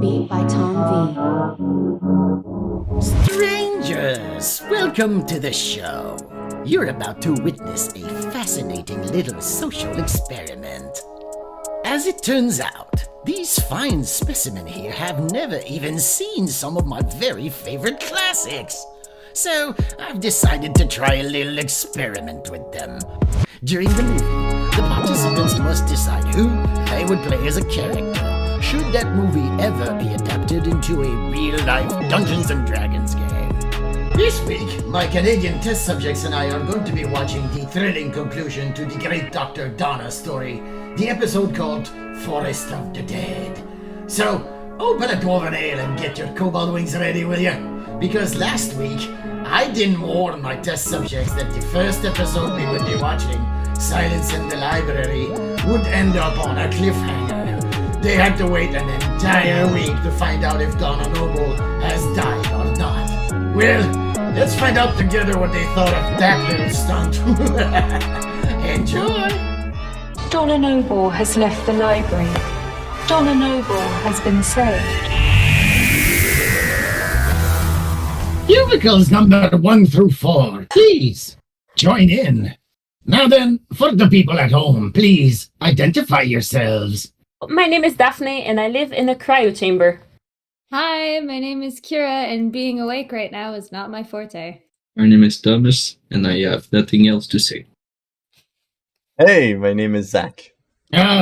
Beat by Tom Strangers, welcome to the show. You're about to witness a fascinating little social experiment. As it turns out, these fine specimen here have never even seen some of my very favorite classics. So I've decided to try a little experiment with them. During the movie, the participants must decide who they would play as a character, should that movie ever be adapted into a real-life Dungeons & Dragons game. This week, my Canadian test subjects and I are going to be watching the thrilling conclusion to the great Dr. Donna story, the episode called Forest of the Dead. So, open a dwarven ale and get your kobold wings ready, will you? Because last week, I didn't warn my test subjects that the first episode we would be watching, Silence in the Library, would end up on a cliffhanger. They had to wait an entire week to find out if Donna Noble has died or not. Well, let's find out together what they thought of that little stunt. Enjoy! Donna Noble has left the library. Donna Noble has been saved. Cubicles number 1 through 4, please join in. Now then, for the people at home, please identify yourselves. My name is Daphne, and I live in a cryo chamber. Hi, my name is Kira, and being awake right now is not my forte. My name is Thomas, and I have nothing else to say. Hey, my name is Zach.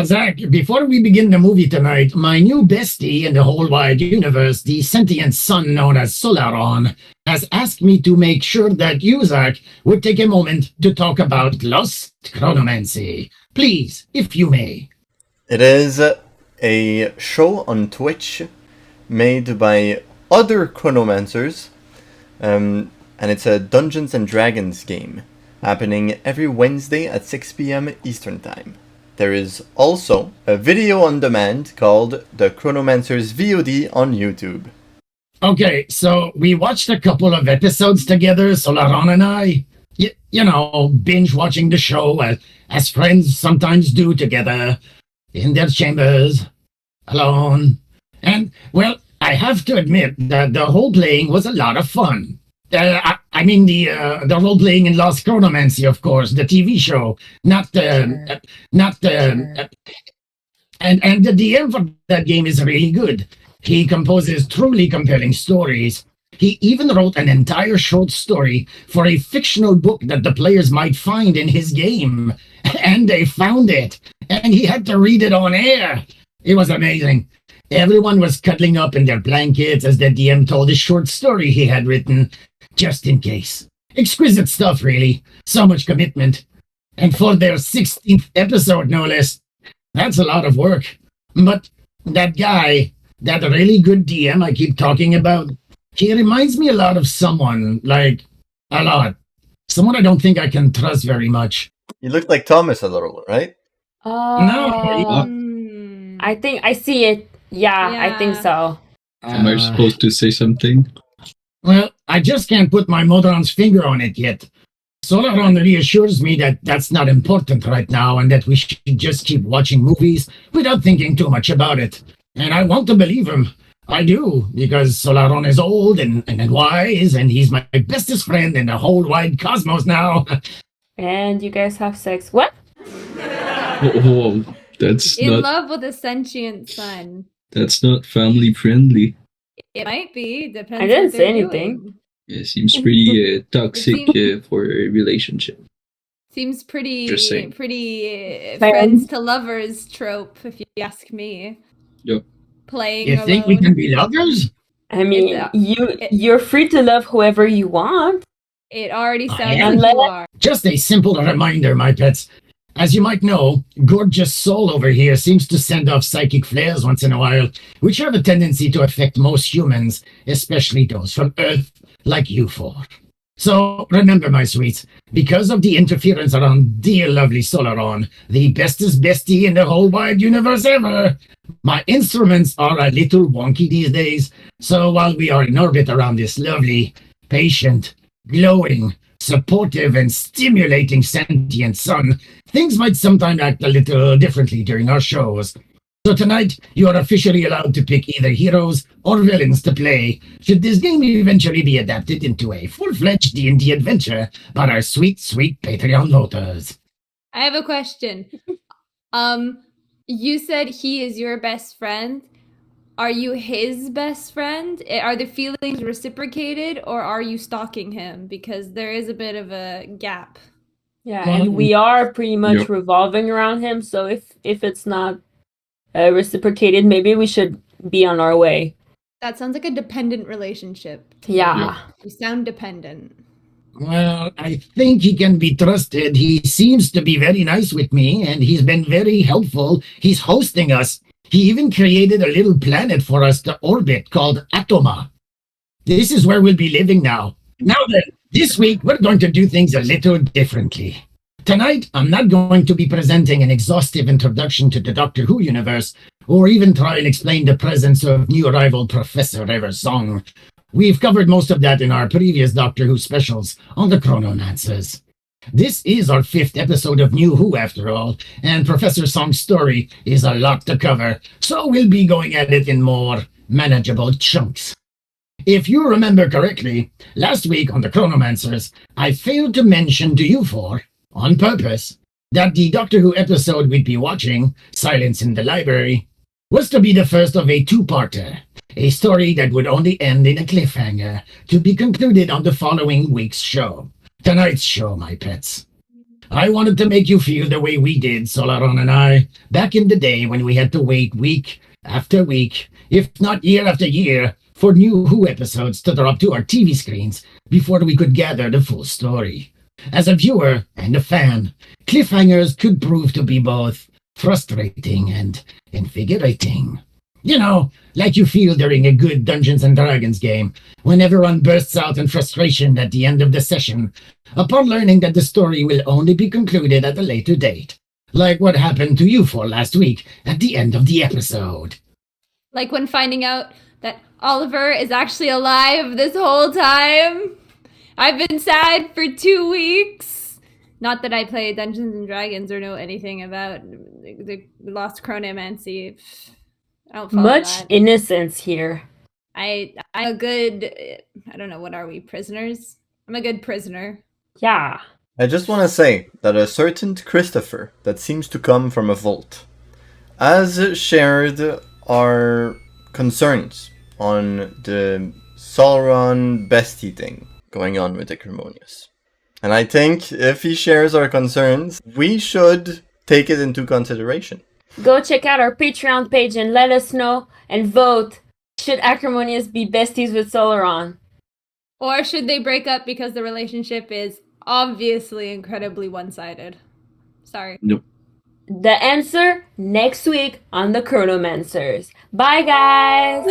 Zach, before we begin the movie tonight, my new bestie in the whole wide universe, the sentient son known as Solaron, has asked me to make sure that you, Zach, would take a moment to talk about Lost Chronomancy. Please, if you may. It is a show on Twitch made by other Chronomancers, and it's a Dungeons & Dragons game happening every Wednesday at 6 p.m. Eastern Time. There is also a video on demand called the Chronomancers VOD on YouTube. Okay, so we watched a couple of episodes together, Solaron and I. You know, binge watching the show as friends sometimes do together, in their chambers, alone. And, well, I have to admit that the role-playing was a lot of fun. I mean the role-playing in Lost Chronomancy, of course, the TV show, and the DM for that game is really good. He composes truly compelling stories. He even wrote an entire short story for a fictional book that the players might find in his game. And they found it. And he had to read it on air. It was amazing. Everyone was cuddling up in their blankets as the DM told his short story he had written, just in case. Exquisite stuff, really. So much commitment. And for their 16th episode, no less. That's a lot of work. But that guy, that really good DM I keep talking about, he reminds me a lot of someone, like, a lot. Someone I don't think I can trust very much. You look like Thomas a little, right? I think I see it. Yeah, I think so. Am I supposed to say something? Well, I just can't put my Modron's finger on it yet. Solaron reassures me that that's not important right now and that we should just keep watching movies without thinking too much about it. And I want to believe him. I do, because Solaron is old and wise, and he's my bestest friend in the whole wide cosmos now. And you guys have sex. What? Oh, that's In not... love with a sentient son. That's not family friendly. It might be, depends. I didn't what say they're anything. doing. It seems pretty toxic for a relationship. Seems pretty Just saying. Friends to lovers trope, if you ask me. Yep. Playing You alone. think we can be lovers? I mean, you're free to love whoever you want. It already sounds am. like you are. Just a simple reminder, my pets. As you might know, gorgeous soul over here seems to send off psychic flares once in a while, which have a tendency to affect most humans, especially those from Earth, like you four. So remember, my sweets, because of the interference around dear lovely Solaron, the bestest bestie in the whole wide universe ever, my instruments are a little wonky these days. So while we are in orbit around this lovely, patient, glowing, supportive, and stimulating sentient sun, things might sometimes act a little differently during our shows. So tonight, you are officially allowed to pick either heroes or villains to play, should this game eventually be adapted into a full-fledged D&D adventure by our sweet, sweet Patreon voters. I have a question. You said he is your best friend. Are you his best friend? Are the feelings reciprocated, or are you stalking him? Because there is a bit of a gap. Yeah, and we are pretty much revolving around him. So if it's not reciprocated, maybe we should be on our way. That sounds like a dependent relationship. Yeah. You sound dependent. Well, I think he can be trusted. He seems to be very nice with me, and he's been very helpful. He's hosting us. He even created a little planet for us to orbit called Atoma. This is where we'll be living now. Now then, this week we're going to do things a little differently. Tonight, I'm not going to be presenting an exhaustive introduction to the Doctor Who universe, or even try and explain the presence of new arrival Professor Eversong. We've covered most of that in our previous Doctor Who specials on the Chronomancers. This is our 5th episode of New Who, after all, and Professor Song's story is a lot to cover, so we'll be going at it in more manageable chunks. If you remember correctly, last week on the Chronomancers, I failed to mention to you four, on purpose, that the Doctor Who episode we'd be watching, Silence in the Library, was to be the first of a two-parter, a story that would only end in a cliffhanger, to be concluded on the following week's show. Tonight's show, my pets. I wanted to make you feel the way we did, Solaron and I, back in the day when we had to wait week after week, if not year after year, for New Who episodes to drop to our TV screens before we could gather the full story. As a viewer and a fan, cliffhangers could prove to be both frustrating and invigorating. You know, like you feel during a good Dungeons & Dragons game, when everyone bursts out in frustration at the end of the session, upon learning that the story will only be concluded at a later date. Like what happened to you four last week at the end of the episode. Like when finding out that Oliver is actually alive this whole time. I've been sad for 2 weeks. Not that I play Dungeons and Dragons or know anything about the lost chronomancy. I don't follow Much that. innocence here. I'm a good, I don't know, what are we, prisoners? I'm a good prisoner. Yeah. I just want to say that a certain Christopher that seems to come from a vault has shared our concerns on the Sauron bestie thing going on with Acrimonious. And I think if he shares our concerns, we should take it into consideration. Go check out our Patreon page and let us know and vote. Should Acrimonious be besties with Solaron? Or should they break up because the relationship is obviously incredibly one-sided? Sorry. Nope. The answer next week on the Chronomancers. Bye, guys!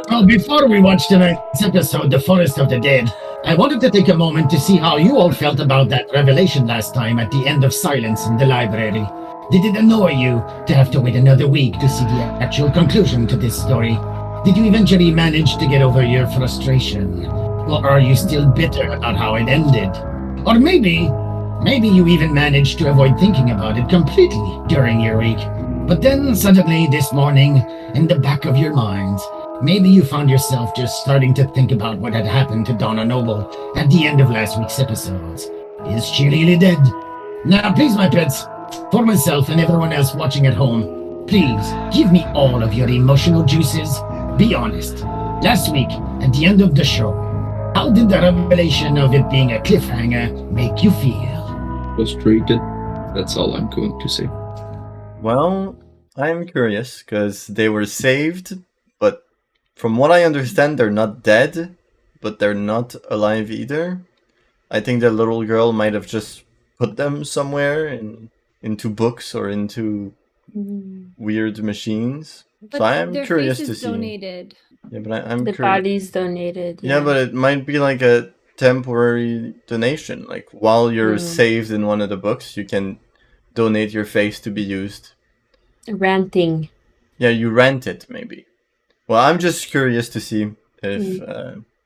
Well, before we watch tonight's episode, The Forest of the Dead, I wanted to take a moment to see how you all felt about that revelation last time at the end of Silence in the Library. Did it annoy you to have to wait another week to see the actual conclusion to this story? Did you eventually manage to get over your frustration? Or are you still bitter about how it ended? Or maybe you even managed to avoid thinking about it completely during your week. But then suddenly this morning, in the back of your minds, maybe you found yourself just starting to think about what had happened to Donna Noble at the end of last week's episodes. Is she really dead? Now, please, my pets, for myself and everyone else watching at home, please give me all of your emotional juices. Be honest. Last week, at the end of the show, how did the revelation of it being a cliffhanger make you feel? Frustrated. That's all I'm going to say. Well, I'm curious, because they were saved, but from what I understand, they're not dead, but they're not alive either. I think the little girl might have just put them somewhere into books or into weird machines. But so I am their curious face to is see. donated. Yeah, but I'm The curious. body's donated. Yeah, but it might be like a temporary donation. Like while you're saved in one of the books, you can donate your face to be used. Ranting. Yeah, you rent it maybe. Well, I'm just curious to see if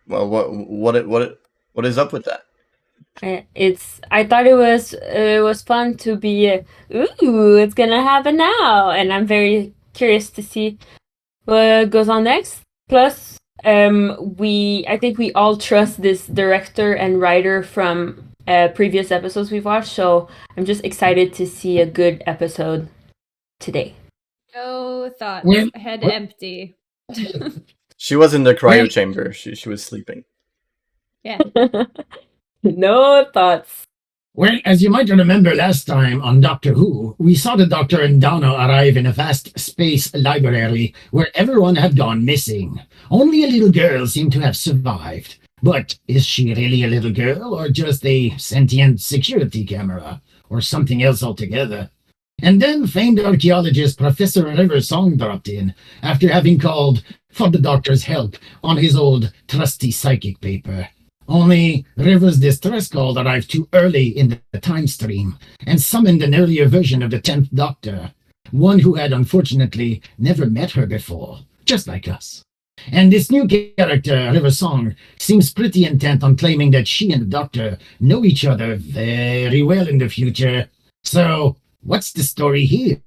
what is up with that. I thought it was fun to be ooh, it's gonna happen now, and I'm very curious to see what goes on next. Plus, I think we all trust this director and writer from previous episodes we've watched, so I'm just excited to see a good episode today. No thoughts. Well, Head well- empty. She was in the cryo Well- chamber. She was sleeping. Yeah. No thoughts. Well, as you might remember last time on Doctor Who, we saw the Doctor and Donna arrive in a vast space library where everyone had gone missing. Only a little girl seemed to have survived. But is she really a little girl or just a sentient security camera? Or something else altogether? And then famed archaeologist Professor River Song dropped in after having called for the Doctor's help on his old trusty psychic paper. Only River's distress call arrived too early in the time stream and summoned an earlier version of the 10th Doctor, one who had unfortunately never met her before, just like us. And this new character, River Song, seems pretty intent on claiming that she and the Doctor know each other very well in the future. So, what's the story here?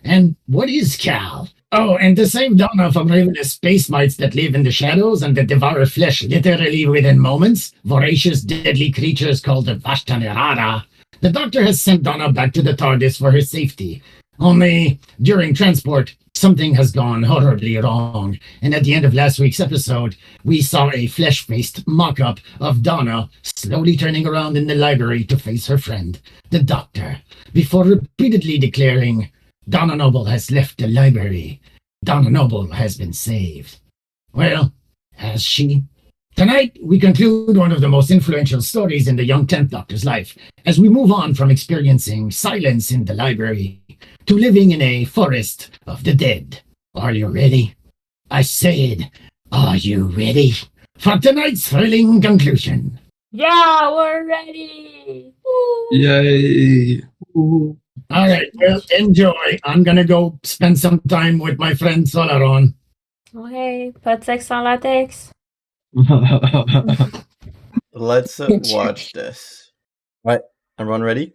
And what is Cal? Oh, and to save Donna from ravenous space mites that live in the shadows and that devour flesh literally within moments, voracious, deadly creatures called the Vashtanerada, the Doctor has sent Donna back to the TARDIS for her safety. Only, during transport, something has gone horribly wrong, and at the end of last week's episode, we saw a flesh-faced mock-up of Donna slowly turning around in the library to face her friend, the Doctor, before repeatedly declaring, Donna Noble has left the library. Donna Noble has been saved. Well, has she? Tonight, we conclude one of the most influential stories in the young 10th Doctor's life, as we move on from experiencing silence in the library to living in a forest of the dead. Are you ready? I said, are you ready for tonight's thrilling conclusion? Yeah, we're ready. Woo. Yay! Ooh. All right, well, enjoy. I'm gonna go spend some time with my friend Solaron. Okay, pas de sexe sans latex. Let's watch this. Right, everyone ready?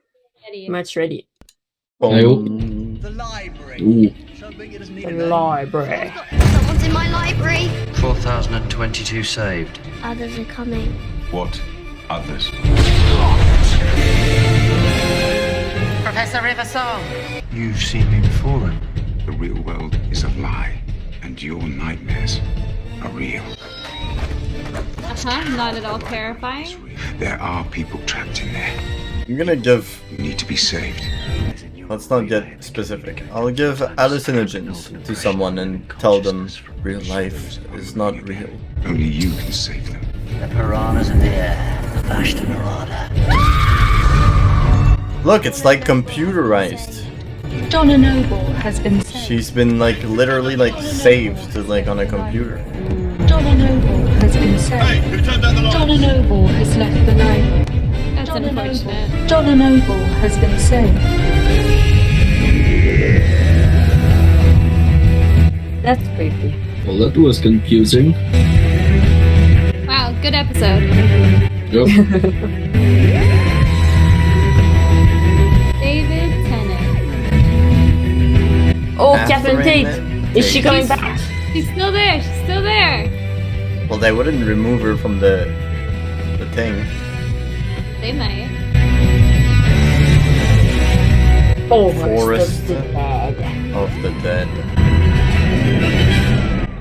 Eddie. Much ready. I hope. Boom. The library. Ooh. So big it doesn't need The a name. library. Someone's in my library. 4,022 saved. Others are coming. What others? Professor Riversong. You've seen me before then. The real world is a lie, and your nightmares are real. Not at all terrifying. There are people trapped in there I'm gonna give. who need to be saved. Let's not get specific. I'll give hallucinogens to someone and tell them real life is not real. Only you can save them. The piranhas are there. The Vashtanerada. Look, it's like computerized. Donna Noble has been saved. She's been like literally like saved to like on a computer. Donna Noble has been saved. Donna Noble has left the library. That's unfortunate. Donna Noble has been saved. That's creepy. Well, that was confusing. Wow, good episode. Yep. David Tennant. Oh, Catherine Tate. Catherine Is she Tate. coming back? She's still there. She's still there. Well, they wouldn't remove her from the thing. They might. Forest of the Dead. of the Dead.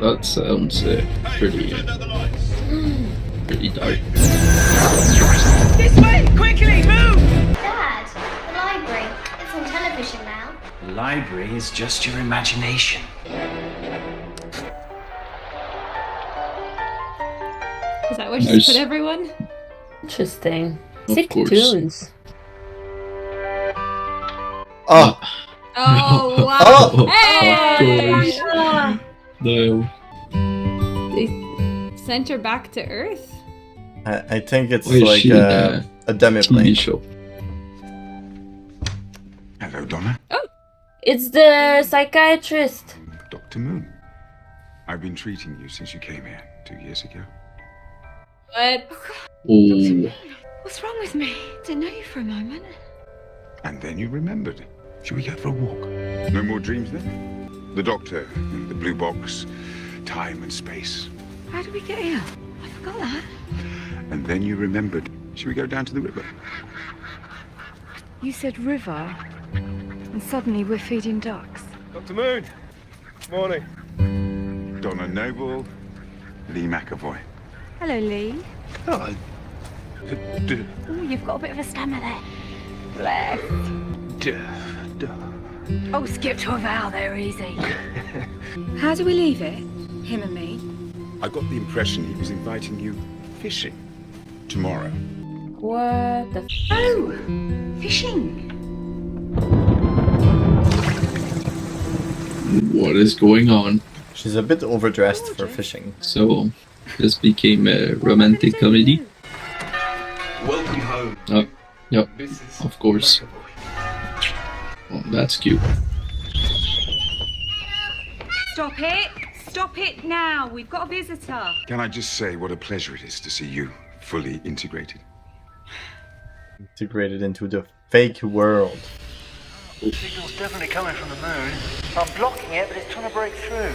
That sounds pretty dark. This way! Quickly, move! Dad, the library. It's on television now. The library is just your imagination. Is that where she Nice. put everyone? Interesting. Of Sick course. tunes. Oh, Oh, wow. Oh! Hey! Of course. No. They sent her back to Earth? I think it's Why is like she in a a demi-plane. TV show. Hello, Donna. It's the psychiatrist. Dr. Moon. I've been treating you since you came here 2 years ago. What? Oh. What's wrong with me? Didn't know you for a moment. And then you remembered. Should we go for a walk? No more dreams then? The doctor, the blue box, time and space. How did we get here? I forgot that. And then you remembered. Should we go down to the river? You said river, and suddenly we're feeding ducks. Dr. Moon. Morning. Donna Noble, Lee McAvoy. Hello, Lee. Oh, Oh, you've got a bit of a stammer there. Bless. Oh, skip to a vowel there, easy. How do we leave it? Him and me? I got the impression he was inviting you fishing tomorrow. What the Oh! Fishing! What is going on? She's a bit overdressed for fishing. So, this became a romantic comedy? Welcome home. Oh, yep, of course. Oh, that's cute. Stop it! Stop it now! We've got a visitor. Can I just say what a pleasure it is to see you fully integrated? Integrated into the fake world. The signal's definitely coming from the moon. I'm blocking it, but it's trying to break through.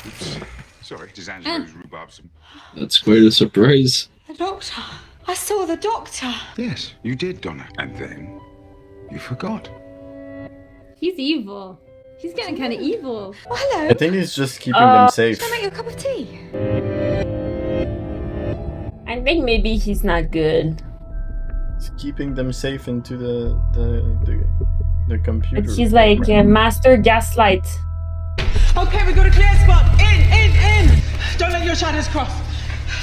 Oops. Sorry, it is Angelo's rhubarbsome. That's quite a surprise. The doctor. I saw the doctor. Yes, you did, Donna. And then you forgot. He's evil. He's getting kind of evil. Oh, hello. I think he's just keeping them safe. Should I make you a cup of tea? I think maybe he's not good. He's keeping them safe into the computer. But he's like a master gaslight. Okay, we got a clear spot. In! Don't let your shadows cross.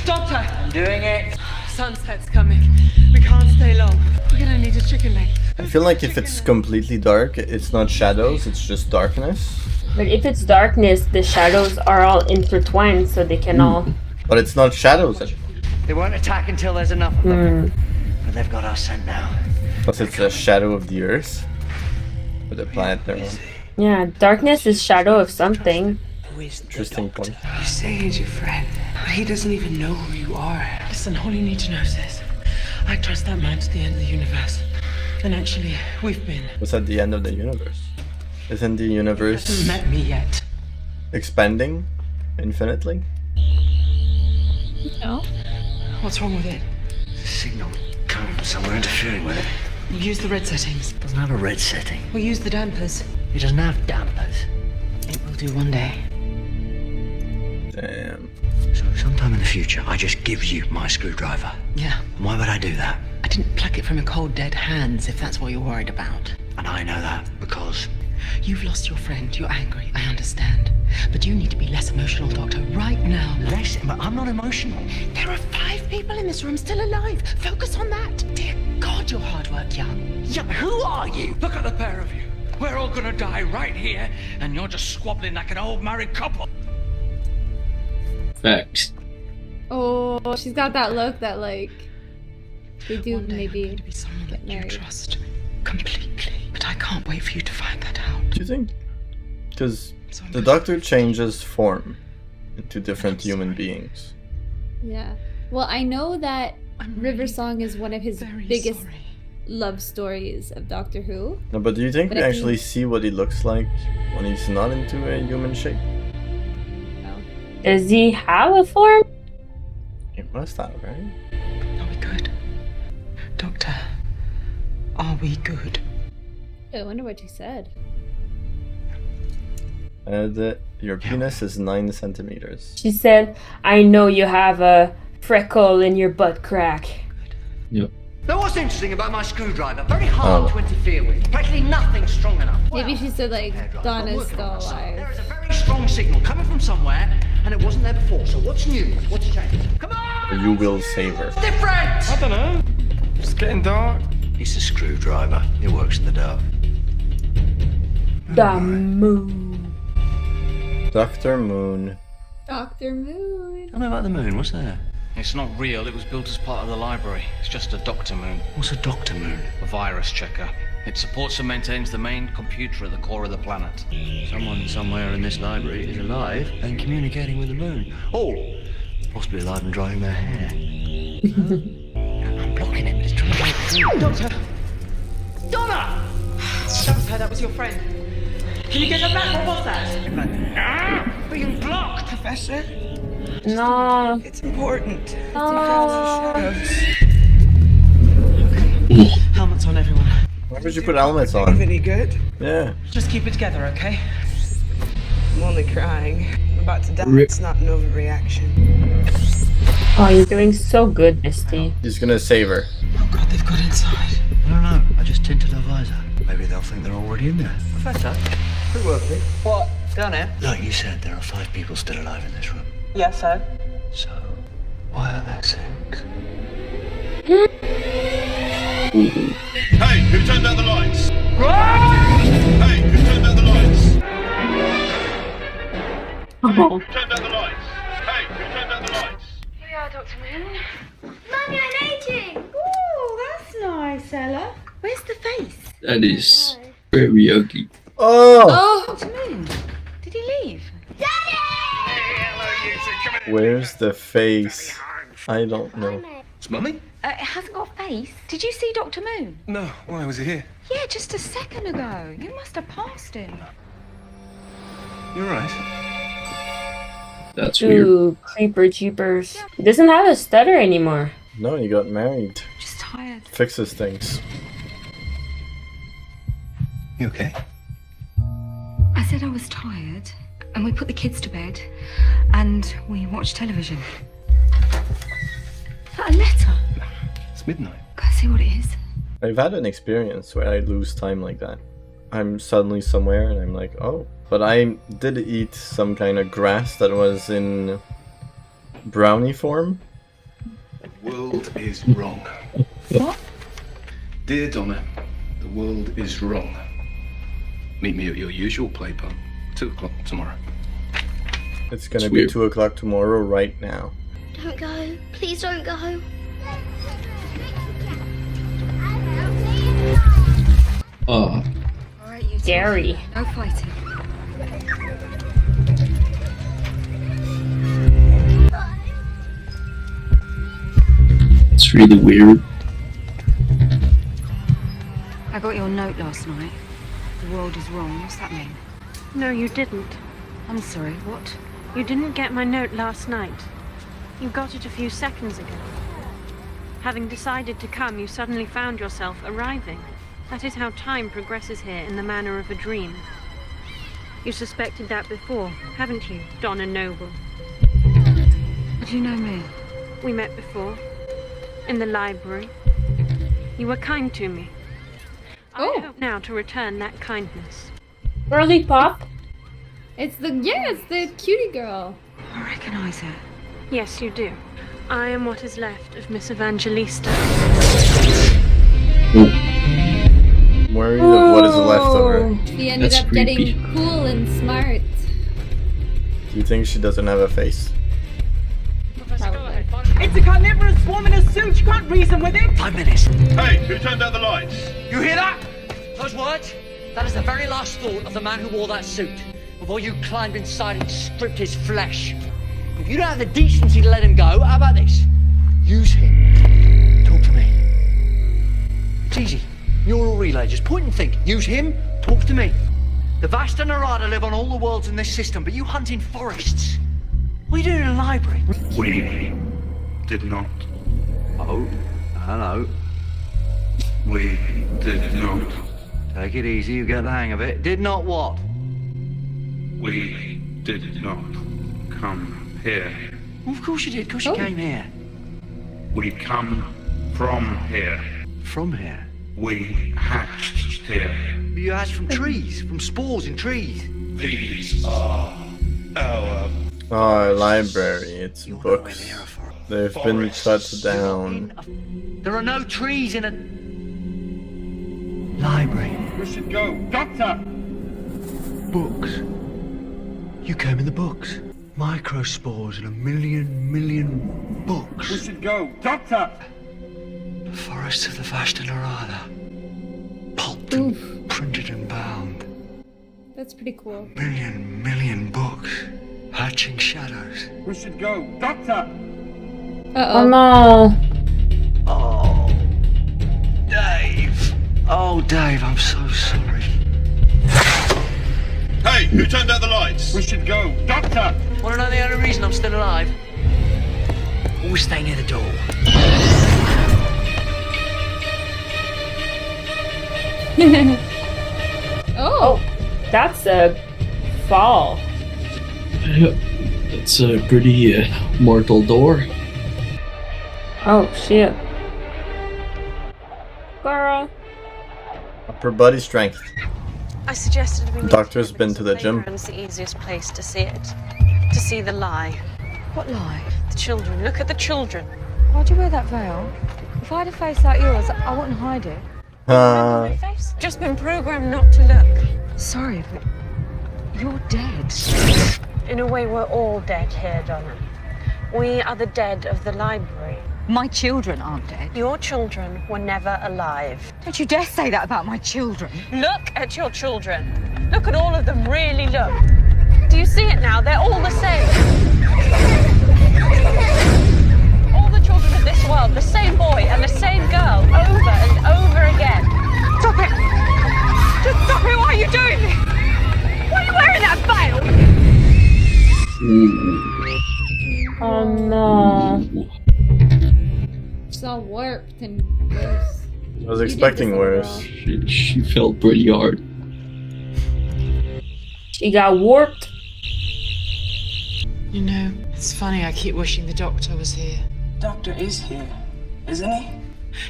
Doctor! I'm doing it. Sunset's coming. We can't stay long. We're gonna need a chicken leg. I feel like if it's completely dark, it's not shadows, it's just darkness. But if it's darkness, the shadows are all intertwined, so they can all... But it's not shadows. They won't attack until there's enough of them. But they've got our scent now. Plus it's a shadow of the earth. With the planet they're on. Yeah, darkness is shadow of something. Interesting point. You say he's your friend. He doesn't even know who you are. Listen, all you need to know is this. I trust that man to the end of the universe. And actually, we've been... What's at the end of the universe? Isn't the universe... He hasn't met me yet. Expanding infinitely? No. What's wrong with it? There's a signal coming from somewhere interfering with it. We'll use the red settings. It doesn't have a red setting. We'll use the dampers. It doesn't have dampers. It will do one day. Damn. So sometime in the future, I just give you my screwdriver. Yeah. Why would I do that? I didn't pluck it from your cold, dead hands, if that's what you're worried about. And I know that because... You've lost your friend. You're angry. I understand. But you need to be less emotional, Doctor, right now. Less? But I'm not emotional. There are 5 people in this room still alive. Focus on that. Dear God, you're hard work, young. Yeah, but who are you? Look at the pair of you. We're all gonna die right here, and you're just squabbling like an old married couple. Facts. Oh, she's got that look that like they do maybe to be someone get that you married. trust completely. But I can't wait for you to find that out. Do you think? Because the Doctor changes form into different human beings. Yeah. Well, I know that River Song is one of his biggest love stories of Doctor Who. No, but do you think But we I actually think- see what he looks like when he's not into a human shape? Does he have a form? He must have, right? Are we good? Doctor, are we good? I wonder what she said. Your penis is 9 centimeters. She said, I know you have a freckle in your butt crack. Yep. Now what's interesting about my screwdriver? Very hard to interfere with. Practically nothing strong enough. Maybe she said like Donna's still There alive. is a very strong signal coming from somewhere, and it wasn't there before. So what's new? What's changed? Come on! You will save her. Different! I don't know. It's getting dark. It's a screwdriver. It works in the dark. The moon. Dr. Moon. Dr. Moon. Tell me about the moon. What's there? It's not real. It was built as part of the library. It's just a Doctor Moon. What's a Doctor Moon? A virus checker. It supports and maintains the main computer at the core of the planet. Someone somewhere in this library is alive and communicating with the moon. Oh, possibly alive and drying their hair. Doctor! Donna! That was her, that was your friend. Can you get her back? What was that? Being blocked! Professor? No. It's important. No. Helmets on, everyone. Why would you put helmets on? Any good? Yeah. Just keep it together, okay? I'm only crying. I'm about to die. It's not an overreaction. Oh, you're doing so good, Misty. He's gonna save her. Oh god, they've got inside. I don't know. I just tinted her visor. Maybe they'll think they're already in there. Professor, who worked it? What? Down here? Like you said, there are 5 people still alive in this room. Yes, sir. So, why are there 6? Hey, who turned out the lights? Hey, who turned out the lights? Oh. Who turned out the lights? Hey, who turned out the lights? Here we are, Dr. Moon. Mummy, I'm aging! Oh, that's nice, Ella. Where's the face? That is very ugly. Oh! Dr. Moon, did he leave? Where's the face? I don't know. It's Mummy? It hasn't got a face. Did you see Dr. Moon? No, why was he here? Yeah, just a second ago. You must have passed him. You're right. That's weird. Ooh, creeper jeepers. He doesn't have a stutter anymore. No, he got married. Just tired. Fixes things. You okay? I said I was tired, and we put the kids to bed, and we watched television. Is that a letter? It's midnight. Can I see what it is? I've had an experience where I lose time like that. I'm suddenly somewhere and I'm like, oh. But I did eat some kind of grass that was in brownie form. The world is wrong. What? Dear Donna, the world is wrong. Meet me at your usual play pub, 2 o'clock tomorrow. It's gonna be 2 o'clock tomorrow right now. Don't go. Please don't go. Oh. Alright, you two. Scary. No fighting. It's really weird. I got your note last night. The world is wrong. What's that mean? No, you didn't. I'm sorry, what? You didn't get my note last night. You got it a few seconds ago. Having decided to come, you suddenly found yourself arriving. That is how time progresses here in the manner of a dream. You suspected that before, haven't you, Donna Noble? How do you know me? We met before, in the library. You were kind to me. I hope now to return that kindness. Girly pop? It's the cutie girl. I recognize her. Yes, you do. I am what is left of Miss Evangelista. I'm worried of what is left of her. She ended up getting cool and smart. Do you think she doesn't have a face? Probably. It's a carnivorous swarm in a suit. You can't reason with it. 5 minutes. Hey, who turned out the lights? You hear that? Those words? That is the very last thought of the man who wore that suit before you climbed inside and stripped his flesh. If you don't have the decency to let him go, how about this? Use him. Talk to me. It's easy. Neural relay. Just point and think. Use him. Talk to me. The Vasta Narada live on all the worlds in this system, but you hunt in forests. What are you doing in a library? We did not. Oh, hello. We did not. Take it easy, you get the hang of it. Did not what? We did not come here. Well, of course you did, of course you came here. We come from here. From here? We hatched here. You hatched from trees, from spores in trees. These are our Oh, library. It's books. They've been cut down. There are no trees in a library. We should go. Doctor! Books. You came in the books. Microspores and a million books. We should go. Doctor! The forests of the Vasta Narada. Pulped and printed and bound. That's pretty cool. Million books. Hatching shadows. We should go. Doctor! Oh no. Oh. Oh, Dave, I'm so sorry. Hey, who turned out the lights? We should go. Doctor! Want to know the only reason I'm still alive? Always stay near the door. Oh, that's a fall. Yep, it's a pretty mortal door. Oh shit. Girl. Upper body strength. I suggested we meet Doctor's been to the gym. It's the easiest place to see it. To see the lie. What lie? The children. Look at the children. Why'd you wear that veil? If I had a face like yours, I wouldn't hide it. My face? Just been programmed not to look. Sorry, but you're dead. In a way, we're all dead here, Donna. We are the dead of the library. My children aren't dead. Your children were never alive. Don't you dare say that about my children. Look at your children. Look at all of them, really look. Do you see it now? They're all the same. All the children of this world, the same boy and the same girl, over and over again. Stop it! Just stop it! Why are you doing this? Why are you wearing that veil? Oh no. It's all warped and gross. I was expecting worse. She fell pretty hard. She got warped. You know, it's funny, I keep wishing the doctor was here. Doctor is here, isn't he?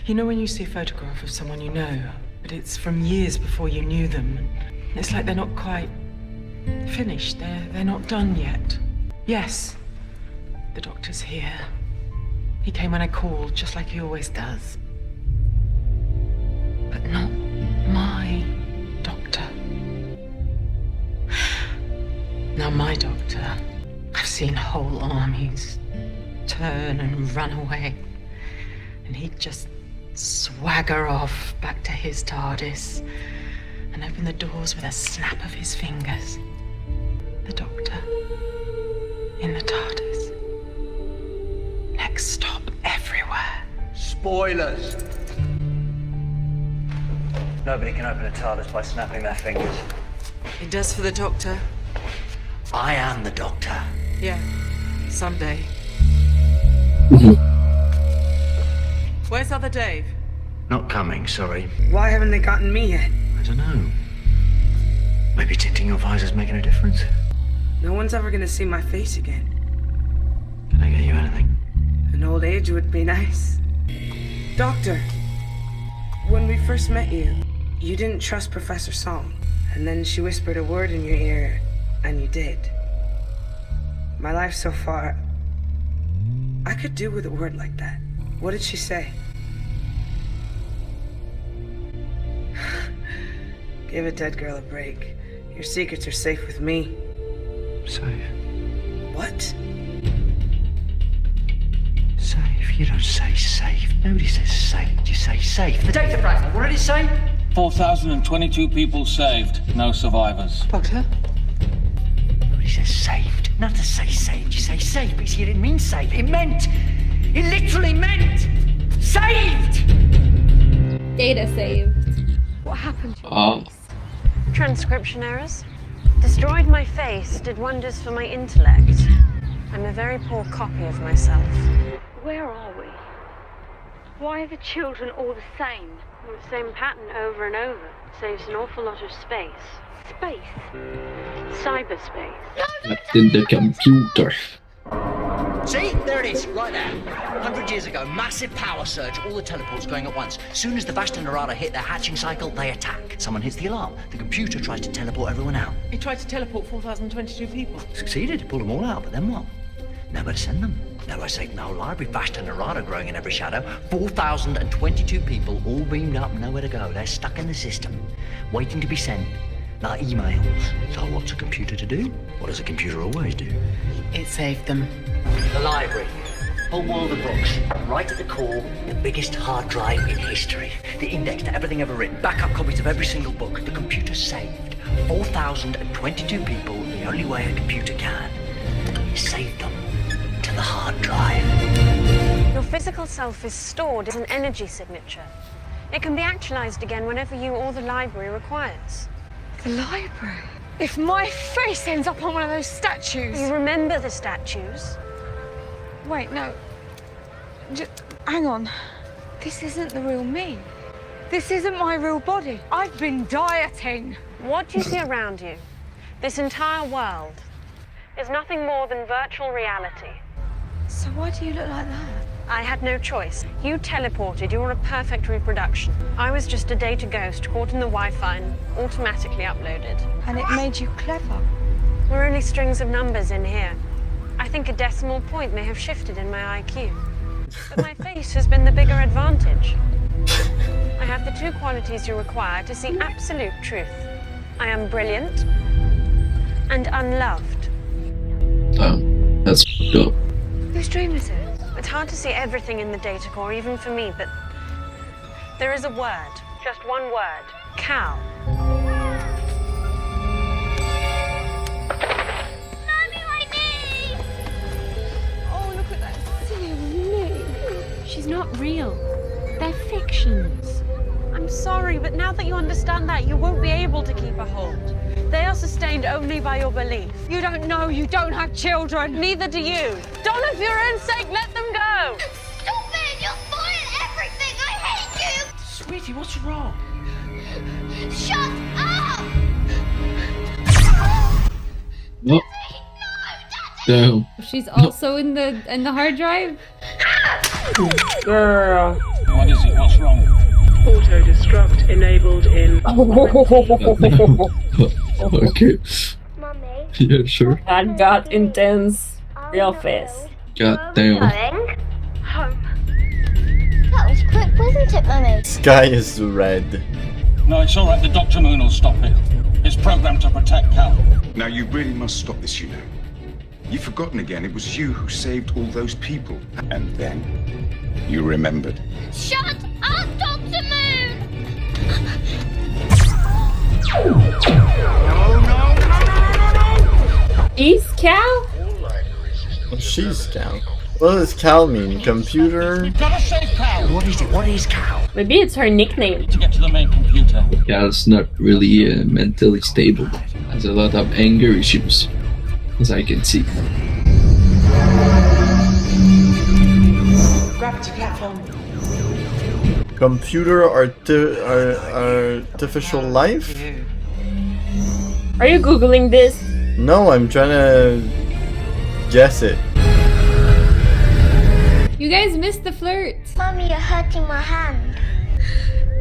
You know when you see a photograph of someone you know, but it's from years before you knew them. It's like they're not quite finished. They're not done yet. Yes, the doctor's here. He came when I called, just like he always does. But not my doctor. Now my doctor, I've seen whole armies turn and run away. And he'd just swagger off back to his TARDIS and open the doors with a snap of his fingers. The doctor in the TARDIS. Next stop everywhere. Spoilers. Nobody can open a TARDIS by snapping their fingers. It does for the doctor. I am the doctor. Yeah, someday. Where's other Dave? Not coming, sorry. Why haven't they gotten me yet? I don't know. Maybe tinting your visor's making a difference. No one's ever gonna see my face again. Can I get you anything? An old age would be nice. Doctor, when we first met you, you didn't trust Professor Song. And then she whispered a word in your ear, and you did. My life so far, I could do with a word like that. What did she say? Give a dead girl a break. Your secrets are safe with me. Safe? What? Safe? You don't say safe. Nobody says safe. You say safe. The data fragment, what did it say? 4,022 people saved. No survivors. Doctor? Nobody says saved. Not to say saved. You say safe, but you see, it didn't mean saved. It meant... It literally meant... Saved! Data saved. What happened to your face? Transcription errors. Destroyed my face, did wonders for my intellect. I'm a very poor copy of myself. Where are we? Why are the children all the same? The same pattern over and over. Saves an awful lot of space. Space? Cyberspace. That's in the computer. See? There it is, right there. 100 years ago, massive power surge, all the teleports going at once. Soon as the Vasta Narada hit their hatching cycle, they attack. Someone hits the alarm. The computer tries to teleport everyone out. He tried to teleport 4,022 people. Succeeded, pulled them all out, but then what? Nowhere to send them. Nowhere safe in the whole library. Vasta Narada growing in every shadow. 4,022 people, all beamed up, nowhere to go. They're stuck in the system, waiting to be sent. Like emails. So what's a computer to do? What does a computer always do? It saved them. The library. Whole world of books. Right at the core, the biggest hard drive in history. The index to everything ever written. Backup copies of every single book. The computer saved 4,022 people the only way a computer can. It saved them to the hard drive. Your physical self is stored as an energy signature. It can be actualized again whenever you or the library requires. The library? If my face ends up on one of those statues... You remember the statues? Wait, no. Hang on. This isn't the real me. This isn't my real body. I've been dieting. What do you see around you? This entire world is nothing more than virtual reality. So why do you look like that? I had no choice. You teleported. You're a perfect reproduction. I was just a data ghost caught in the Wi-Fi and automatically uploaded. And it made you clever. We're only strings of numbers in here. I think a decimal point may have shifted in my IQ. But my face has been the bigger advantage. I have the two qualities you require to see absolute truth. I am brilliant and unloved. Oh, that's dope. Whose dream is it? It's hard to see everything in the data core, even for me, but there is a word. Just one word. Cal. Mommy, my knee! Oh, look at that silly knee. She's not real. They're fictions. I'm sorry, but now that you understand that, you won't be able to keep a hold. They are sustained only by your belief. You don't know, you don't have children. Neither do you. Donna, for your own sake, let them go. Stop it! You're spoiling everything! I hate you! Sweetie, what's wrong? Shut up! Nope. No. She's also in the hard drive. Girl. What is it? What's wrong? Auto-destruct enabled in... Okay. Mummy? Yeah, sure. That got intense real fast. God damn. Home. That was quick, wasn't it, Mummy? Sky is red. No, it's alright. The Dr. Moon will stop it. It's programmed to protect Cal. Now, you really must stop this, you know. You've forgotten again. It was you who saved all those people. And then you remembered. Shut up, Dr. Moon! She's Cal? Oh, she's Cal. What does Cal mean? Computer? We've got to save Cal. What is it? What is Cal? Maybe it's her nickname. To get to the main computer. Cal's not really mentally stable. Has a lot of anger issues, as I can see. Gravity platform. Computer artificial life? Are you googling this? No, I'm trying to guess it. You guys missed the flirt. Mummy, you're hurting my hand.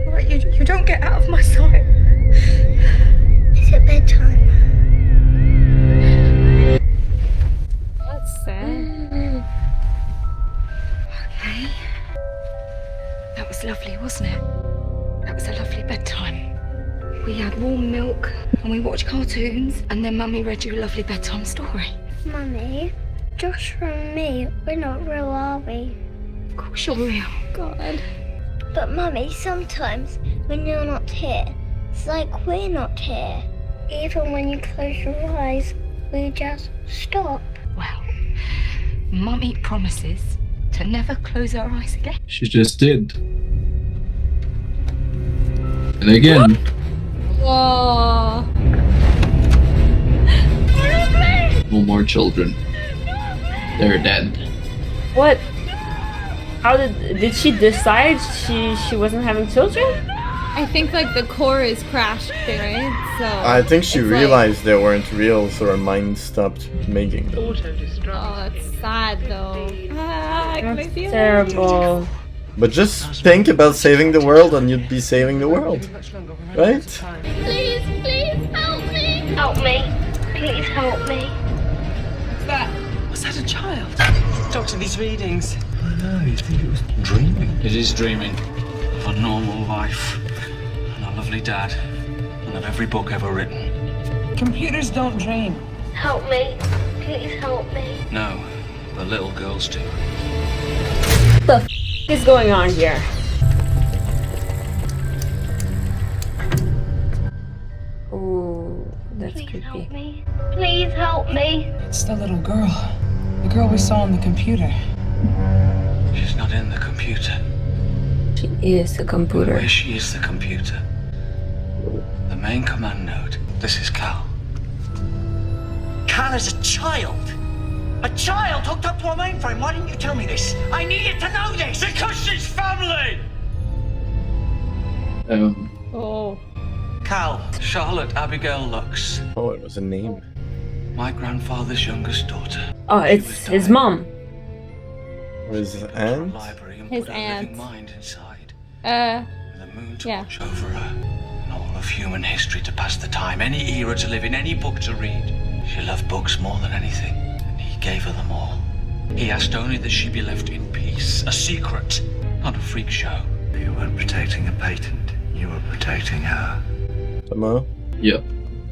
Right, you don't get out of my sight. It's at bedtime. That's sad. Okay. That was lovely, wasn't it? That was a lovely bedtime. We had warm milk and we watched cartoons and then Mummy read you a lovely bedtime story. Mummy, Josh and me, we're not real, are we? Of course you're real. God. But Mummy, sometimes when you're not here, it's like we're not here. Even when you close your eyes, we just stop. Well, Mummy promises to never close her eyes again. She just did. And again. Whoa. No more children. They're dead. What? How did she decide she wasn't having children? I think like the core is crashed, right? So I think she it's realized they weren't real, so her mind stopped making them. Oh, that's sad though. That's terrible. But just think about saving the world and you'd be saving the world. Right? Please, please, help me! Help me. Please help me. What's that? Was that a child? Doctor, these readings. I know, you think it was dreaming? It is dreaming of a normal life and a lovely dad and of every book ever written. Computers don't dream. Help me. Please help me. No, the little girls do. What the f is going on here? Ooh, that's Please creepy. help me. Please help me. It's the little girl. The girl we saw on the computer. She's not in the computer. She is the computer. Where she is the computer. The main command node. This is Cal. Cal is a child. A child hooked up to a mainframe. Why didn't you tell me this? I needed to know this. Because she's family. Oh. Cal. Charlotte Abigail Lux. Oh, it was a name. My grandfather's youngest daughter. Oh, it's his mom. Or his aunt? His aunt. Mind inside. Yeah. Watch over her. And all of human history to pass the time. Any era to live in. Any book to read. She loved books more than anything. And he gave her them all. He asked only that she be left in peace. A secret. Not a freak show. You weren't protecting a patent. You were protecting her. Tomo? Yep.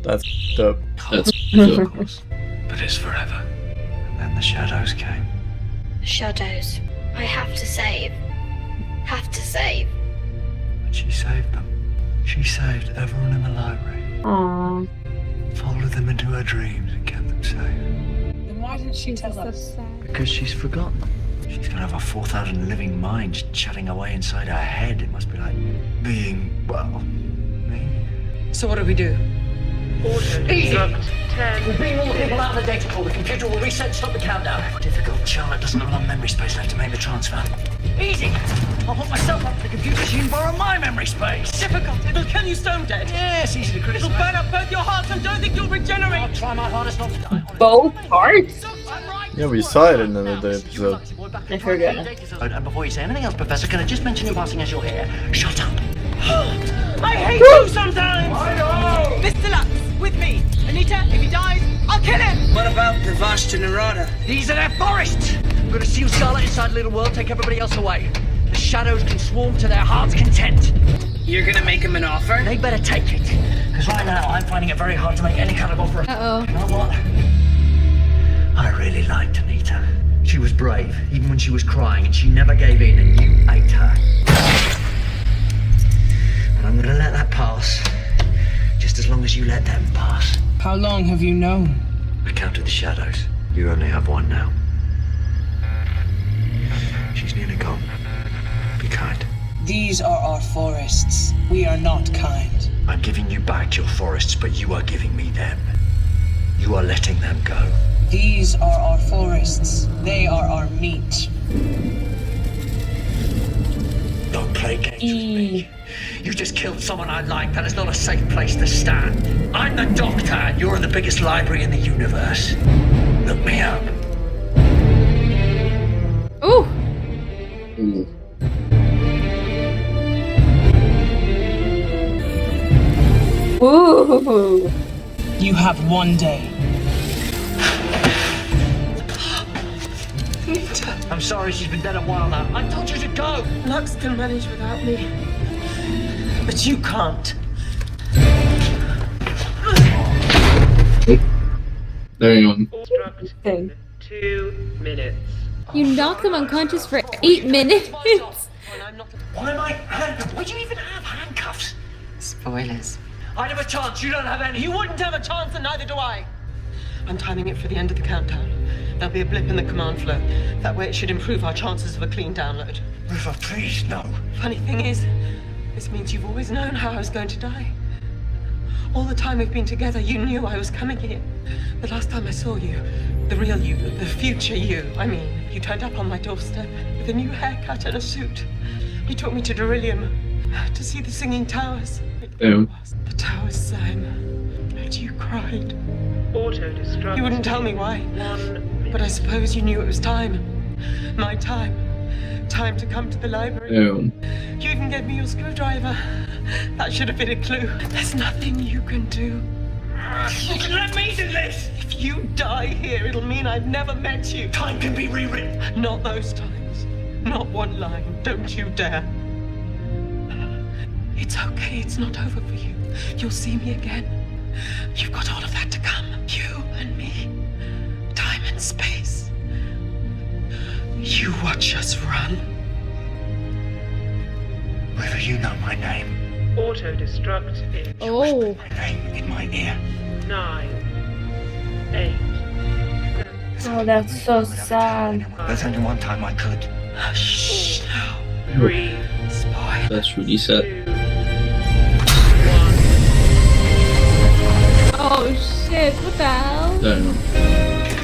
That's dope. That's of course. But it's forever. And then the shadows came. The shadows. I have to save. Have to save. And she saved them. She saved everyone in the library. Aww. Folded them into her dreams and kept them safe. Then why didn't she tell us? Because she's forgotten. She's gonna have a 4,000 living mind chatting away inside her head. It must be like being, well, me. So what do we do? Easy. We'll beam all the people out of the data pool. The computer will reset and stop the countdown. Difficult. Charlotte doesn't have enough memory space left to make the transfer. Easy. I'll hook myself up to the computer so you can borrow my memory space. Difficult. It'll kill you stone dead. Yes, easy to criticize. It'll burn up both your hearts and don't think you'll regenerate. I'll try my hardest not to die. Both parts? Yeah, we saw it in another episode. I forgot. And before you say anything else, Professor, can I just mention in passing as you're here? Shut up. I hate you sometimes. I know. Mr. Lux, with me. Anita, if he dies, I'll kill him. What about Pravash and Narada? These are their forests. We're going to seal Scarlet inside Little World, take everybody else away. The shadows can swarm to their heart's content. You're gonna make him an offer? They better take it. Because right now, I'm finding it very hard to make any kind of offer. Uh-oh. You know what? I really liked Anita. She was brave, even when she was crying, and she never gave in, and you ate her. And I'm gonna let that pass, just as long as you let them pass. How long have you known? I counted the shadows. You only have one now. She's nearly gone. Be kind. These are our forests. We are not kind. I'm giving you back your forests, but you are giving me them. You are letting them go. These are our forests. They are our meat. Don't play games with me. You just killed someone I like. That is not a safe place to stand. I'm the Doctor, and you're in the biggest library in the universe. Look me up. Ooh. Ooh. You have one day. I'm sorry, she's been dead a while now. I told you to go! Lux can manage without me. But you can't. There you go. Okay. 2 minutes. You knocked them unconscious for 8 minutes. Why am I handcuffed? Why do you even have handcuffs? Spoilers. I'd have a chance, you don't have any. You wouldn't have a chance, and neither do I. I'm timing it for the end of the countdown. There'll be a blip in the command flow. That way it should improve our chances of a clean download. River, please, no. Funny thing is, this means you've always known how I was going to die. All the time we've been together, you knew I was coming here. The last time I saw you, the real you, the future you, I mean, you turned up on my doorstep with a new haircut and a suit. You took me to Beryllium to see the Singing Towers. Yeah. The towers sang, and you cried. Auto-destruct. You wouldn't tell me why, but I suppose you knew it was time. My time. Time to come to the library. Yeah. You even gave me your screwdriver. That should have been a clue. There's nothing you can do. You can let me do this! If you die here, it'll mean I've never met you. Time can be rewritten. Not those times. Not one line. Don't you dare. It's okay. It's not over for you. You'll see me again. You've got all of that to come. You and me. Time and space. You watch us run. River, you know my name. Auto-destruct in Oh. My name in my ear. 9, 8. Oh, that's so sad. There's only one time I could. Hush now. 3. Spot. That's really sad. Oh shit, what the hell?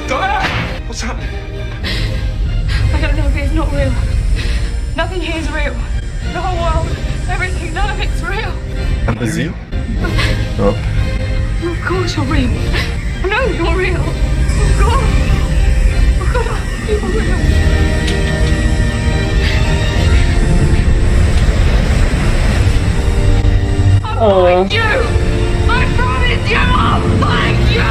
Donna! What's happening? I don't know, but it's not real. Nothing here is real. The whole world, everything, none of it's real. Is he? Oh. Of course you're real. I know you're real. Of course. Of course you're real. Oh. Thank you! I promise you I'll find you!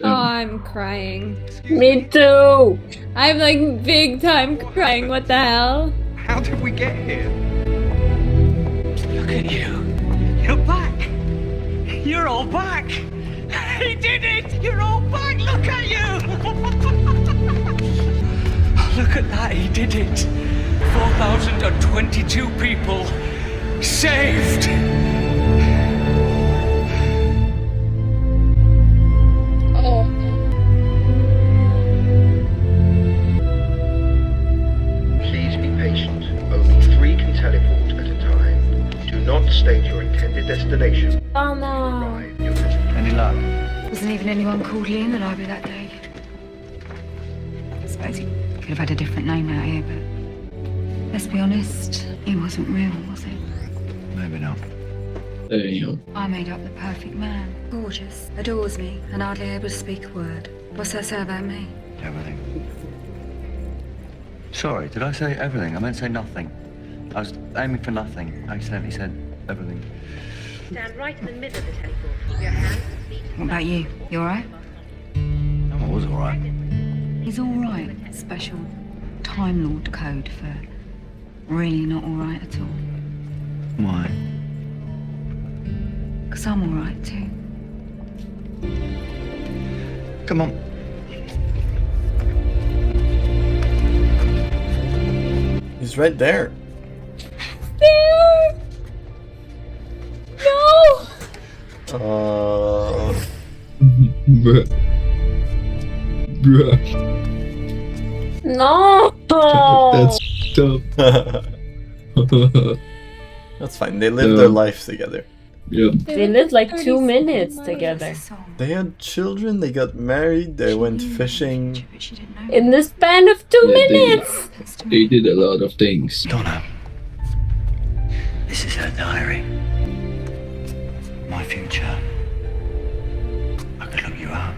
Oh, I'm crying. Me too. I'm like big time crying. What the hell? How did we get here? Look at you. You're back. You're all back. He did it. You're all back. Look at you. Look at that. He did it. 4,022 people saved. Oh. Please be patient. Only 3 can teleport at a time. Do not state your intended destination. Donna. Any luck? Wasn't even anyone called Lee in the library that day. I suppose he could have had a different name out here, but let's be honest, he wasn't real, was he? Maybe not. There you go. I made up the perfect man. Gorgeous, adores me, and hardly able to speak a word. What's that say about me? Everything. Sorry, did I say everything? I meant to say nothing. I was aiming for nothing. I accidentally said everything. Stand right in the middle of the table. Keep your hands and feet. What about you? You alright? No, I was alright. He's alright. Special Time Lord code for really not alright at all. Why? Because I'm alright too. Come on. He's right there. There! No! Bruh. Bruh. No! That's tough. That's fine. They live their lives together. Yeah. They lived like 2 minutes together. They had children. They got married. They went fishing. In the span of 2 minutes! They did a lot of things. Donna. This is her diary. My future. I could look you up.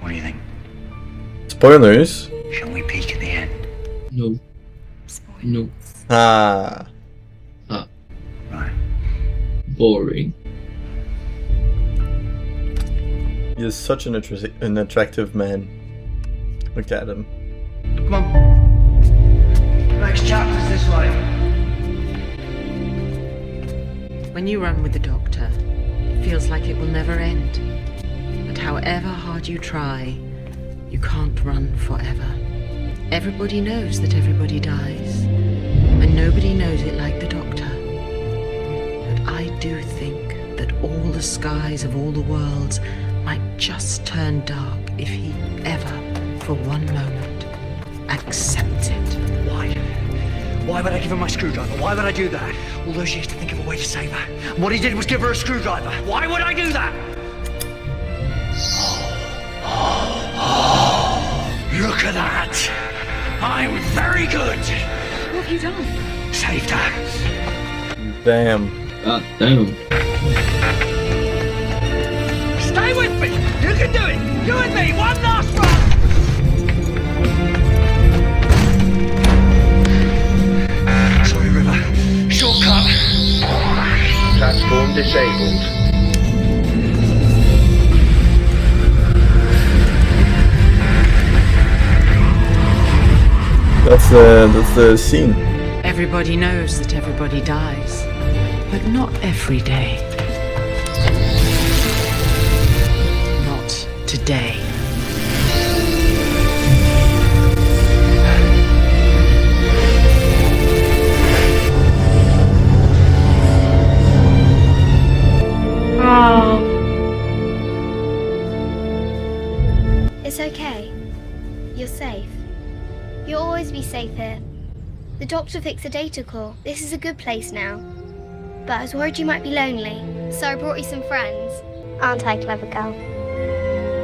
What do you think? Spoilers. Shall we peek at the end? No. No. Ah. Ah. Right. Boring. He is such an attractive man. Look at him. Come on. Next chapter's this way. When you run with the Doctor, it feels like it will never end. But however hard you try, you can't run forever. Everybody knows that everybody dies, and nobody knows it like the Doctor. But I do think that all the skies of all the worlds might just turn dark if he ever, for one moment, accepts it. Why? Why would I give her my screwdriver? Why would I do that? Although she has to think of a way to save her. And what he did was give her a screwdriver. Why would I do that? Look at that! I'm very good! What have you done? Saved her. Damn. Ah, damn. Stay with me! You can do it! You and me! One last run! Sorry, River. Shortcut! Platform disabled. That's the scene. Everybody knows that everybody dies, but not every day. Not today. It's okay. doctor fixed the data core. This is a good place now. But I was worried you might be lonely, so I brought you some friends. Aren't I, clever girl?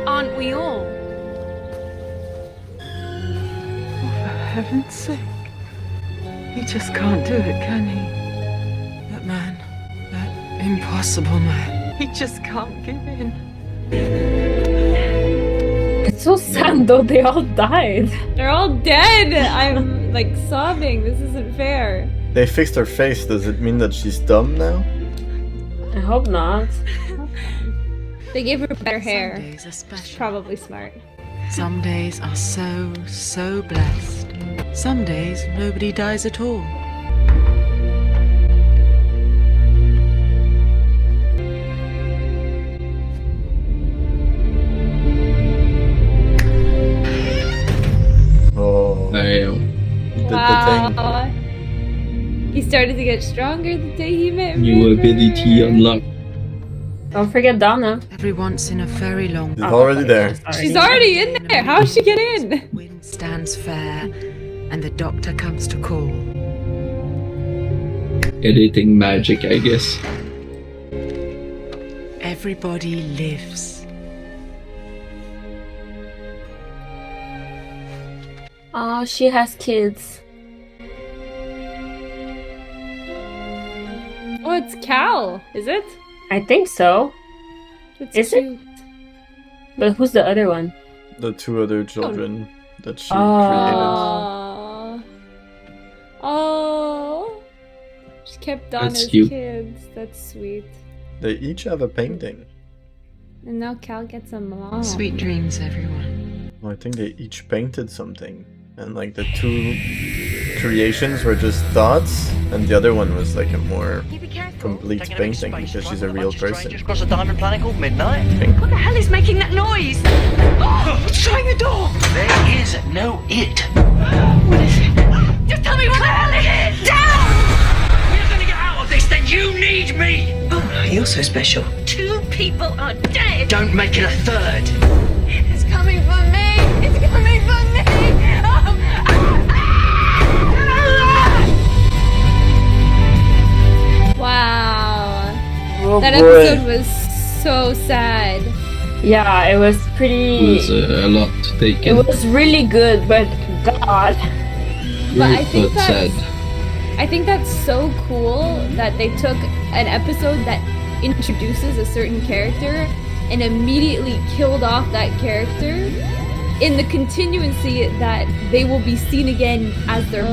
Aren't we all? For heaven's sake. He just can't do it, can he? That man. That impossible man. He just can't give in. It's so sad though, they all died. They're all dead! I'm like sobbing. This isn't fair. They fixed her face. Does it mean that she's dumb now? I hope not. They gave her better hair. Some days are special. She's probably smart. Some days are so blessed. Some days nobody dies at all. Oh, Damn. Wow. He started to get stronger the day he met New River. ability unlocked. Don't forget Donna. Every once in a very long She's already there. She's already in there. How'd she get in? wind stands fair, and the doctor comes to call. Editing magic, I guess. Everybody lives. Oh, she has kids. Oh, it's Cal, is it? I think so. That's Is cute. it? But who's the other one? The two other children that she Aww. Oh. She kept Donna's cute. kids. That's sweet. created. They each have a painting. And now Cal gets a mom. Sweet dreams, everyone. Well, I think they each painted something. And like the two creations were just thoughts, and the other one was like a more complete painting because she's a real person. Across a diamond planet called Midnight. What the hell is making that noise? Oh, it's shutting the door! There is no it. What is it? Just tell me what the hell it is! Down! We're gonna get out of this, then you need me! Oh, You're so special. 2 people are dead! Don't make it a third. It's coming for me! It's coming for me! Wow. Oh, That boy. episode was so sad. Yeah, it was It pretty. was a lot It taken. was really good, but God. But I Good think but sad. I think that's so cool that they took an episode that introduces a certain character and immediately killed off that character in the continuancy that they will be seen again as their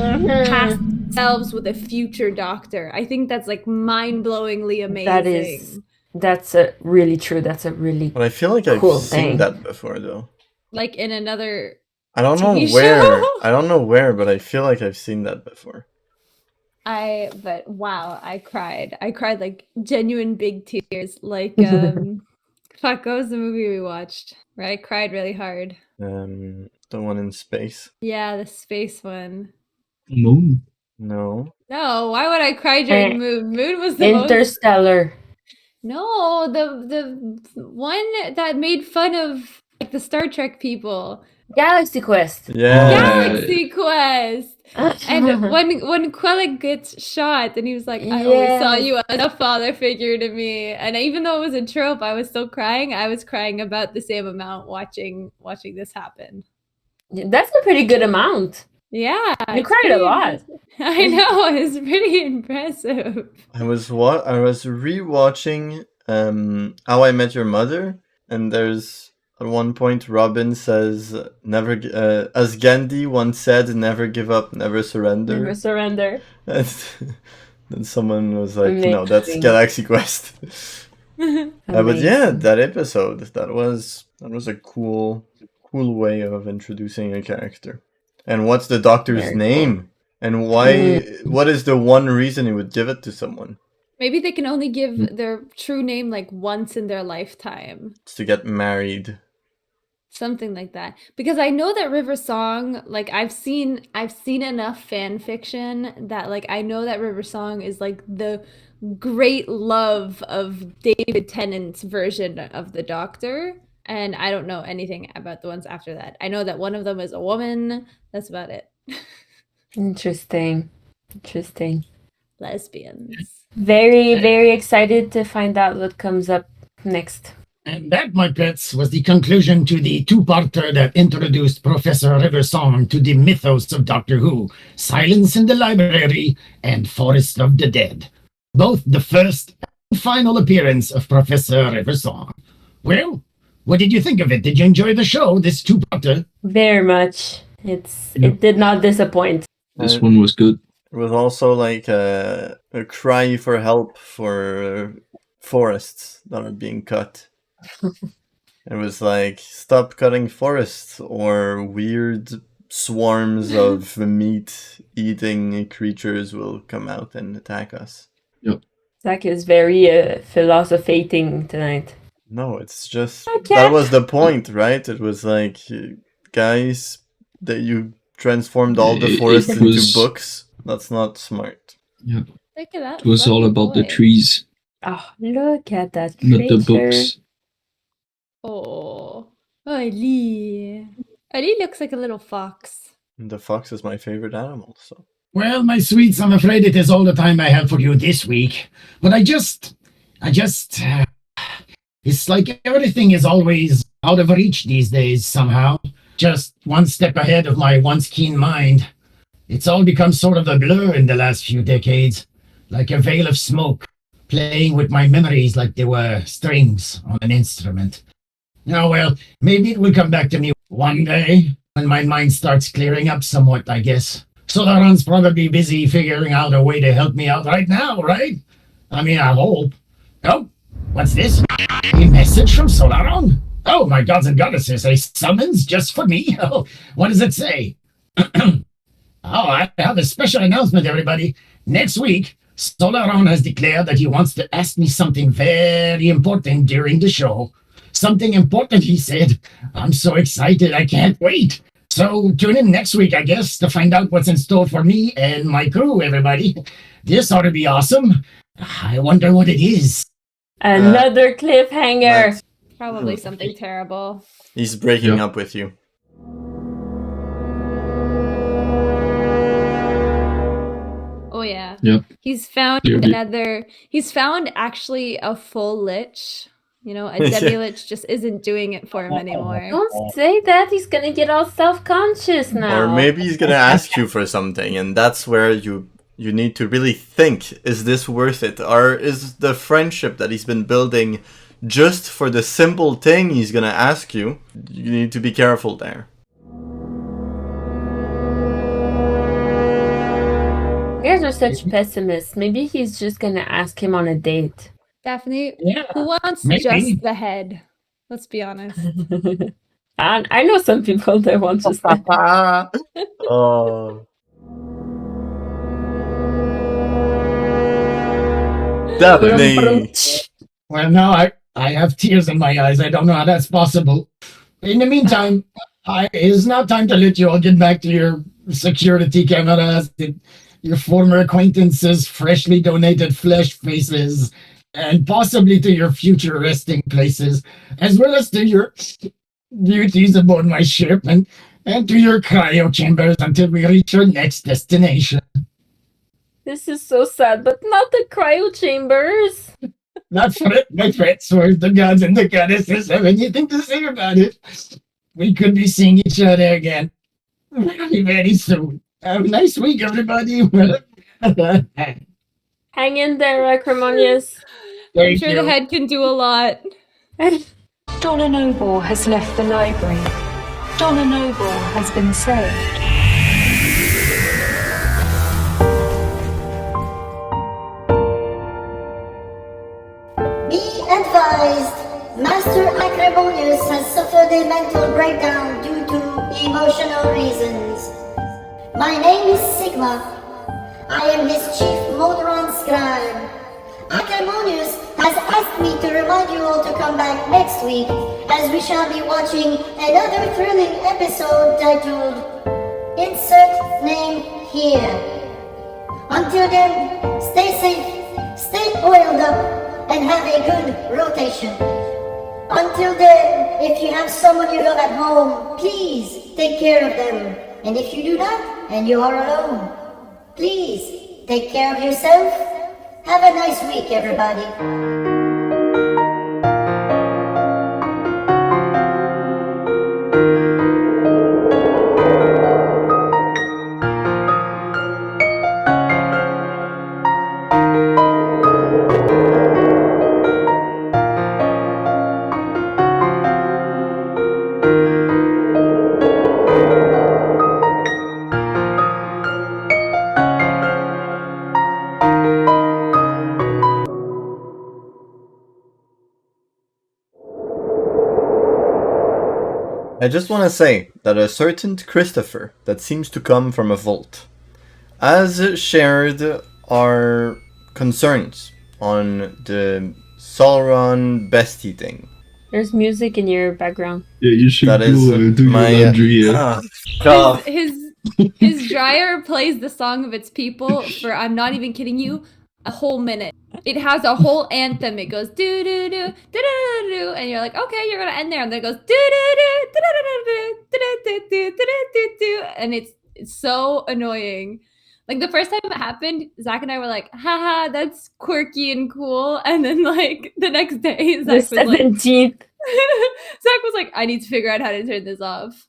past selves with a future doctor. I think that's like mind-blowingly amazing. That's a really true. That's a really But I feel like I've cool seen thing. that before though. Like in another I don't know TV where. show? I don't know where, but I feel like I've seen that before. But wow, I cried. I cried like genuine big tears. Like fuck, what was the movie we watched? Where I cried really hard. The one in space. Yeah, the space one. Moon. No. No, why would I cry during Moon? Moon was the most... Interstellar. No, the one that made fun of like the Star Trek people. Galaxy Quest. Yeah. Galaxy Quest. And when Quellic gets shot, and he was like, "I always saw you as a father figure to me." And even though it was a trope, I was still crying. I was crying about the same amount watching this happen. That's a pretty good amount. Yeah, You it's cried a pretty lot. impressive. I know, it's pretty impressive. I was rewatching How I Met Your Mother, and there's at one point Robin says, "Never," as Gandhi once said, "Never give up, never surrender." Never surrender. And then someone was like, "No, that's Amazing. Galaxy Quest." But yeah, that episode that was a cool way of introducing a character. And what's the doctor's Very name? And why? What is the one reason he would give it to someone? Maybe they can only give their true name like once in their lifetime. It's to get married. Something like that. Because I know that River Song, like I've seen enough fan fiction that like I know that River Song is like the great love of David Tennant's version of the Doctor. And I don't know anything about the ones after that. I know that one of them is a woman. That's about it. Interesting. Interesting. Lesbians. Very, very excited to find out what comes up next. And that, my pets, was the conclusion to the two-parter that introduced Professor Riversong to the mythos of Doctor Who, Silence in the Library and Forest of the Dead. Both the first and final appearance of Professor Riversong. Well, what did you think of it? Did you enjoy the show, this two-parter? Very much. It did not disappoint. This one was good. It was also like a cry for help for forests that are being cut. It was like, stop cutting forests, or weird swarms of meat-eating creatures will come out and attack us. Yep. Zach is very philosophating tonight. No, it's just, that was the point, right? It was like, guys, that you transformed all the forests into books. That's not smart. Yeah. Look at that. It was all about the trees, Oh, look at that not the creature. books. Oh, Ali. Ali looks like a little fox. The fox is my favorite animal, so. Well, my sweets, I'm afraid it is all the time I have for you this week. But it's like everything is always out of reach these days somehow. Just one step ahead of my once keen mind. It's all become sort of a blur in the last few decades, like a veil of smoke, playing with my memories like they were strings on an instrument. Now, well, maybe it will come back to me one day when my mind starts clearing up somewhat, I guess. Solaron's probably busy figuring out a way to help me out right now, right? I mean, I hope. Oh, what's this? A message from Solaron? Oh, my gods and goddesses, a summons just for me? Oh, what does it say? Oh, I have a special announcement, everybody. Next week, Solaron has declared that he wants to ask me something very important during the show. Something important, he said. I'm so excited, I can't wait. So tune in next week, I guess, to find out what's in store for me and my crew, everybody. This ought to be awesome. I wonder what it is. Another cliffhanger. Probably something terrible. He's breaking up with you. Oh yeah. Yep. He's found Clearly. He's found actually a full lich. You know, a Debbie lich just isn't doing it for him anymore. Don't say that. He's gonna get all self-conscious now. Or maybe he's gonna ask you for something, and that's where you need to really think, is this worth it? Or is the friendship that he's been building just for the simple thing he's gonna ask you? You need to be careful there. You guys are such pessimists. Maybe he's just gonna ask him on a date. Daphne, Yeah, who wants maybe. just the head? Let's be honest. I know some people that want just that. Oh. Daphne! Well, now I have tears in my eyes. I don't know how that's possible. In the meantime, it's now time to let you all get back to your security cameras, your former acquaintances' freshly donated flesh faces, and possibly to your future resting places, as well as to your duties aboard my ship and to your cryo chambers until we reach our next destination. This is so sad, but not the cryo chambers. That's what my friends, where the gods and the goddesses have anything to say about it. We could be seeing each other again very, very soon. Have a nice week, everybody. Hang in there, Acrimonious. I'm sure the head can do a lot. Donna Noble has left the library. Donna Noble has been saved. Be advised, Master Acrimonious has suffered a mental breakdown due to emotional reasons. My name is Sigma. I am his chief Modron scribe. Acrimonious has asked me to remind you all to come back next week, as we shall be watching another thrilling episode titled Insert Name Here. Until then, stay safe, stay oiled up, and have a good rotation. Until then, if you have someone you love at home, please take care of them. And if you do not, and you are alone, please Take care of yourself. Have a nice week, everybody. I just want to say that a certain Christopher that seems to come from a vault has shared our concerns on the Sauron bestie thing. There's music in your background. Yeah, you should That is do your laundry. His dryer plays the song of its people for, I'm not even kidding you, a whole minute. It has a whole anthem. It goes do do do do do do, and you're like, okay, you're gonna end there, and then it goes do do do do do do do do, and it's so annoying. Like the first time it happened, Zach and I were like, haha, that's quirky and cool, and then like the next day, The 17th. Zach was like, I need to figure out how to turn this off.